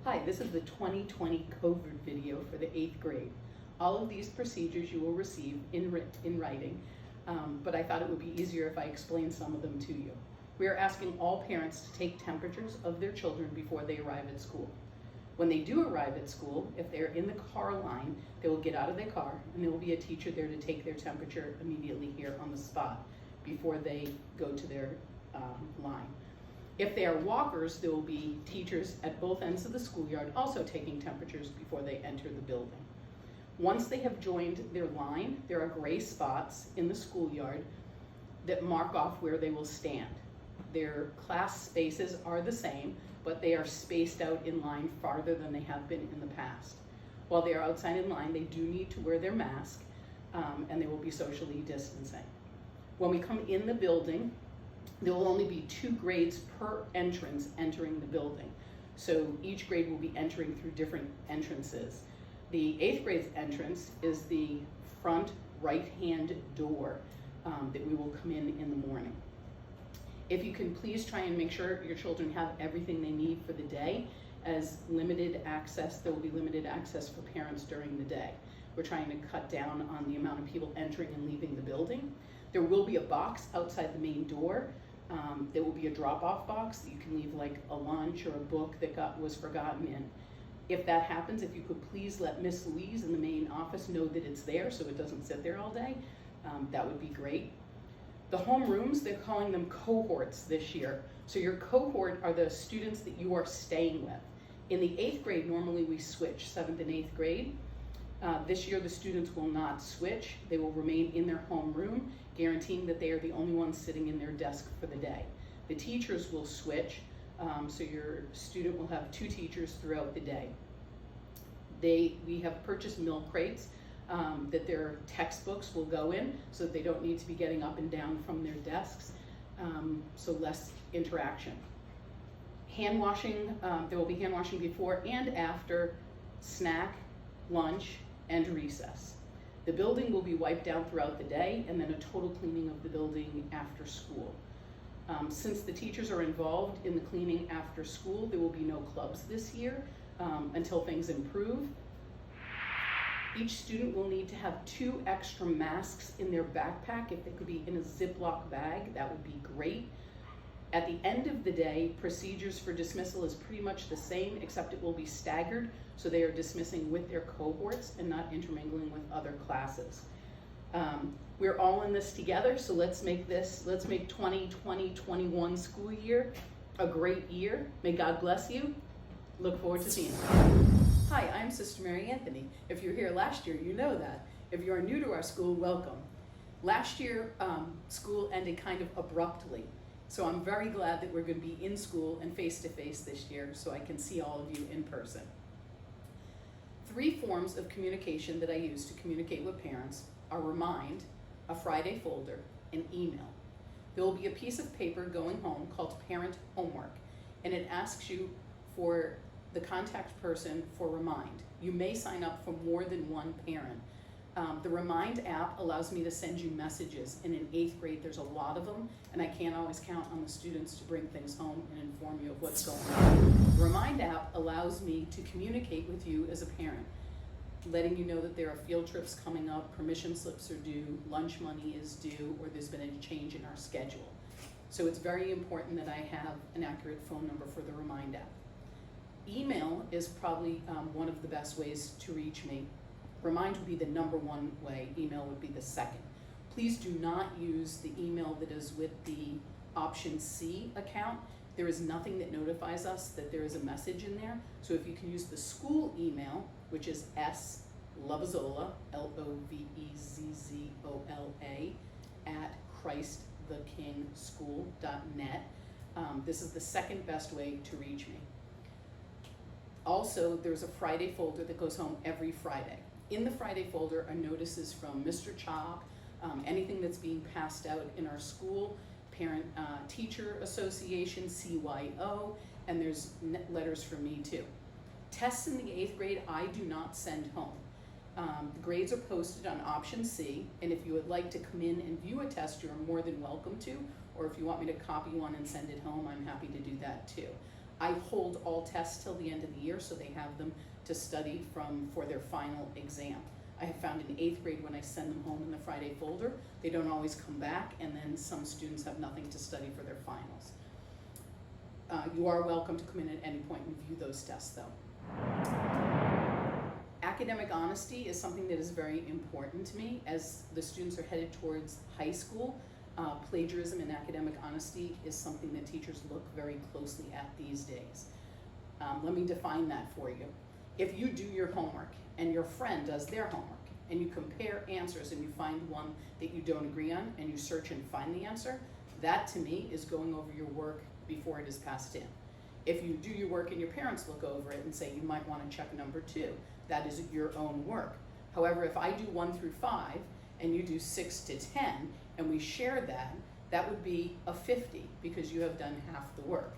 Hi, this is the 2020 COVID video for the 8th grade. All of these procedures you will receive in writing, but I thought it would be easier if I explained some of them to you. We are asking all parents to take temperatures of their children before they arrive at school. When they do arrive at school, if they're in the car line, they will get out of their car and there will be a teacher there to take their temperature immediately here on the spot before they go to their line. If they are walkers, there will be teachers at both ends of the schoolyard also taking temperatures before they enter the building. Once they have joined their line, there are gray spots in the schoolyard that mark off where they will stand. Their class spaces are the same, but they are spaced out in line farther than they have been in the past. While they are outside in line, they do need to wear their mask, and they will be socially distancing. When we come in the building, there will only be 2 grades per entrance entering the building. So each grade will be entering through different entrances. The 8th grade's entrance is the front right-hand door that we will come in the morning. If you can please try and make sure your children have everything they need for the day, as limited access, there will be limited access for parents during the day. We're trying to cut down on the amount of people entering and leaving the building. There will be a box outside the main door. There will be a drop-off box that you can leave like a lunch or a book that was forgotten in. If that happens, if you could please let Miss Louise in the main office know that it's there so it doesn't sit there all day, that would be great. The homerooms, they're calling them cohorts this year. So your cohort are the students that you are staying with. In the 8th grade, normally we switch 7th and 8th grade. This year the students will not switch. They will remain in their homeroom, guaranteeing that they are the only ones sitting in their desk for the day. The teachers will switch, so your student will have 2 teachers throughout the day. We have purchased milk crates that their textbooks will go in so that they don't need to be getting up and down from their desks, so less interaction. Hand washing, there will be hand washing before and after snack, lunch, and recess. The building will be wiped down throughout the day and then a total cleaning of the building after school. Since the teachers are involved in the cleaning after school, there will be no clubs this year until things improve. Each student will need to have 2 extra masks in their backpack. If they could be in a Ziploc bag, that would be great. At the end of the day, procedures for dismissal is pretty much the same, except it will be staggered, so they are dismissing with their cohorts and not intermingling with other classes. We're all in this together, so let's make 2020-21 school year a great year. May God bless you. Look forward to seeing you. Hi, I'm Sister Mary Anthony. If you're here last year, you know that. If you are new to our school, welcome. Last year, school ended kind of abruptly. So I'm very glad that we're going to be in school and face-to-face this year so I can see all of you in person. 3 forms of communication that I use to communicate with parents are Remind, a Friday folder, and email. There will be a piece of paper going home called Parent Homework, and it asks you for the contact person for Remind. You may sign up for more than 1 parent. The Remind app allows me to send you messages, and in 8th grade there's a lot of them, and I can't always count on the students to bring things home and inform you of what's going on. The Remind app allows me to communicate with you as a parent, letting you know that there are field trips coming up, permission slips are due, lunch money is due, or there's been a change in our schedule. So it's very important that I have an accurate phone number for the Remind app. Email is probably one of the best ways to reach me. Remind would be the #1 way, email would be the 2nd. Please do not use the email that is with the option C account. There is nothing that notifies us that there is a message in there. So if you can use the school email, which is slovezzola, LOVEZZOLA, at christthekingschool.net. This is the 2nd best way to reach me. Also, there's a Friday folder that goes home every Friday. In the Friday folder are notices from Mr. Chalk, anything that's being passed out in our school, Parent Teacher Association, CYO, and there's letters from me too. Tests in the 8th grade, I do not send home. The grades are posted on option C, and if you would like to come in and view a test, you're more than welcome to, or if you want me to copy one and send it home, I'm happy to do that too. I hold all tests till the end of the year, so they have them to study for their final exam. I have found in 8th grade, when I send them home in the Friday folder, they don't always come back, and then some students have nothing to study for their finals. You are welcome to come in at any point and view those tests, though. Academic honesty is something that is very important to me as the students are headed towards high school. Plagiarism and academic honesty is something that teachers look very closely at these days. Let me define that for you. If you do your homework and your friend does their homework and you compare answers and you find one that you don't agree on and you search and find the answer, that to me is going over your work before it is passed in. If you do your work and your parents look over it and say you might want to check number 2, that is your own work. However, if I do 1 through 5 and you do 6 to 10 and we share that, that would be a 50 because you have done half the work.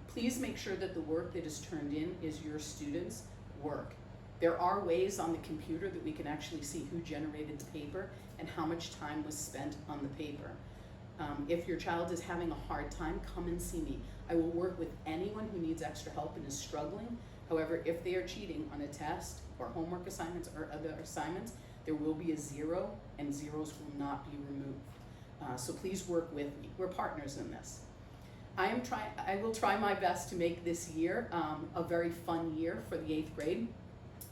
Please make sure that the work that is turned in is your students' work. There are ways on the computer that we can actually see who generated the paper and how much time was spent on the paper. If your child is having a hard time, come and see me. I will work with anyone who needs extra help and is struggling. However, if they are cheating on a test or homework assignments or other assignments, there will be a 0 and zeros will not be removed. So please work with me. We're partners in this. I will try my best to make this year a very fun year for the 8th grade,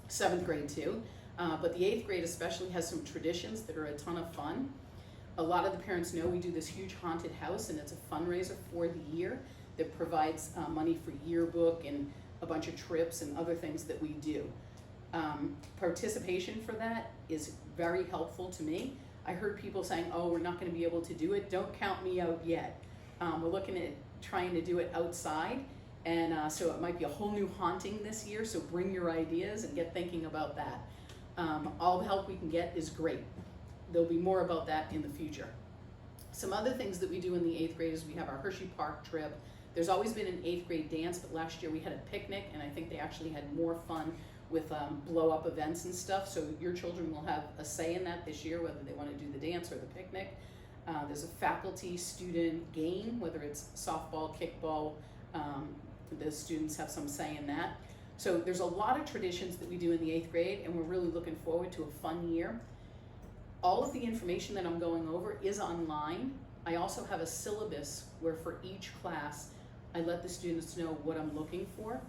7th grade too. But the 8th grade especially has some traditions that are a ton of fun. A lot of the parents know we do this huge haunted house, and it's a fundraiser for the year that provides money for yearbook and a bunch of trips and other things that we do. Participation for that is very helpful to me. I heard people saying, oh, we're not going to be able to do it. Don't count me out yet. We're looking at trying to do it outside, and so it might be a whole new haunting this year, so bring your ideas and get thinking about that. All the help we can get is great. There'll be more about that in the future. Some other things that we do in the 8th grade is we have our Hershey Park trip. There's always been an 8th grade dance, but last year we had a picnic, and I think they actually had more fun with blow-up events and stuff, so your children will have a say in that this year, whether they want to do the dance or the picnic. There's a faculty-student game, whether it's softball, kickball, the students have some say in that. So there's a lot of traditions that we do in the 8th grade, and we're really looking forward to a fun year. All of the information that I'm going over is online. I also have a syllabus where for each class, I let the students know what I'm looking for.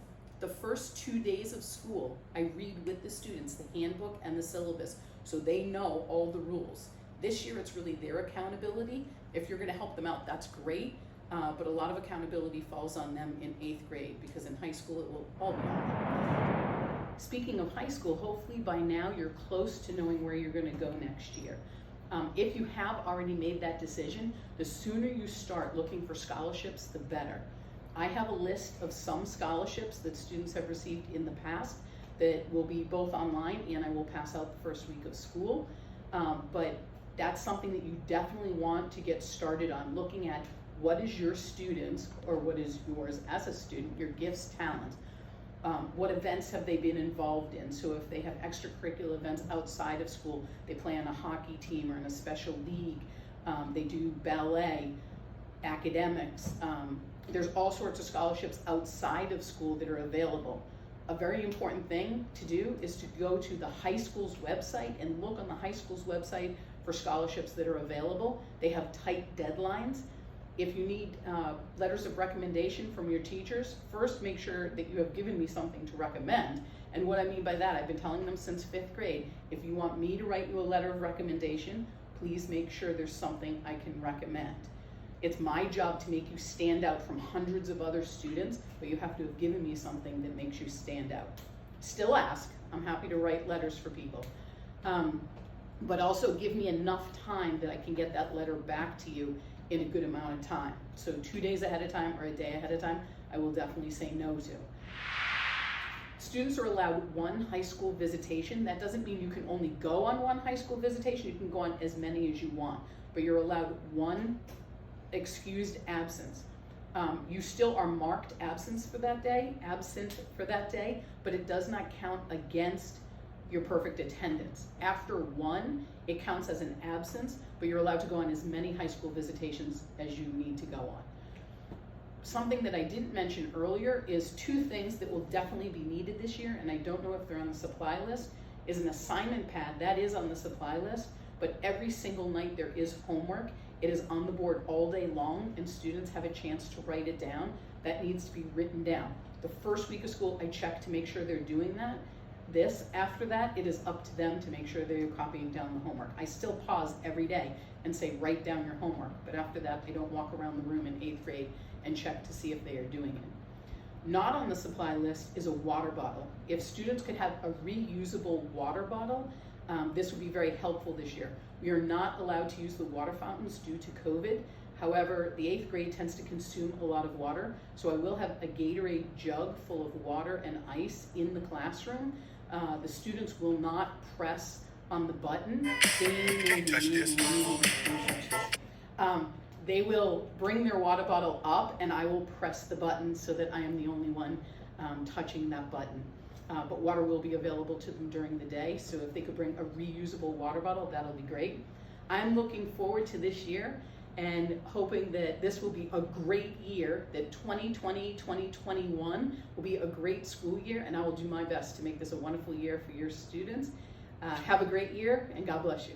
The first 2 days of school, I read with the students the handbook and the syllabus so they know all the rules. This year it's really their accountability. If you're gonna help them out, that's great, but a lot of accountability falls on them in 8th grade because in high school it will all be on them. Speaking of high school, hopefully by now you're close to knowing where you're gonna go next year. If you have already made that decision, the sooner you start looking for scholarships, the better. I have a list of some scholarships that students have received in the past that will be both online and I will pass out the first week of school. But that's something that you definitely want to get started on, looking at what is your students or what is yours as a student, your gifts, talents. What events have they been involved in? So if they have extracurricular events outside of school, they play on a hockey team or in a special league, they do ballet, academics. There's all sorts of scholarships outside of school that are available. A very important thing to do is to go to the high school's website and look on the high school's website for scholarships that are available. They have tight deadlines. If you need letters of recommendation from your teachers, first make sure that you have given me something to recommend. And what I mean by that, I've been telling them since 5th grade, if you want me to write you a letter of recommendation, please make sure there's something I can recommend. It's my job to make you stand out from hundreds of other students, but you have to have given me something that makes you stand out. Still ask, I'm happy to write letters for people. But also give me enough time that I can get that letter back to you in a good amount of time. So 2 days ahead of time or a day ahead of time, I will definitely say no to. Students are allowed 1 high school visitation. That doesn't mean you can only go on 1 high school visitation. You can go on as many as you want, but you're allowed 1 excused absence. You still are marked absent for that day, but it does not count against your perfect attendance. After 1, it counts as an absence, but you're allowed to go on as many high school visitations as you need to go on. Something that I didn't mention earlier is 2 things that will definitely be needed this year, and I don't know if they're on the supply list, is an assignment pad. That is on the supply list, but every single night there is homework. It is on the board all day long, and students have a chance to write it down. That needs to be written down. The first week of school, I check to make sure they're doing that. After that, it is up to them to make sure they're copying down the homework. I still pause every day and say, write down your homework, but after that, I don't walk around the room in 8th grade and check to see if they are doing it. Not on the supply list is a water bottle. If students could have a reusable water bottle, this would be very helpful this year. We are not allowed to use the water fountains due to COVID. However, the 8th grade tends to consume a lot of water, so I will have a Gatorade jug full of water and ice in the classroom. The students will not press on the button. They will bring their water bottle up, and I will press the button so that I am the only one touching that button. But water will be available to them during the day, so if they could bring a reusable water bottle, that'll be great. I'm looking forward to this year and hoping that this will be a great year, that 2020-2021 will be a great school year, and I will do my best to make this a wonderful year for your students. Have a great year, and God bless you.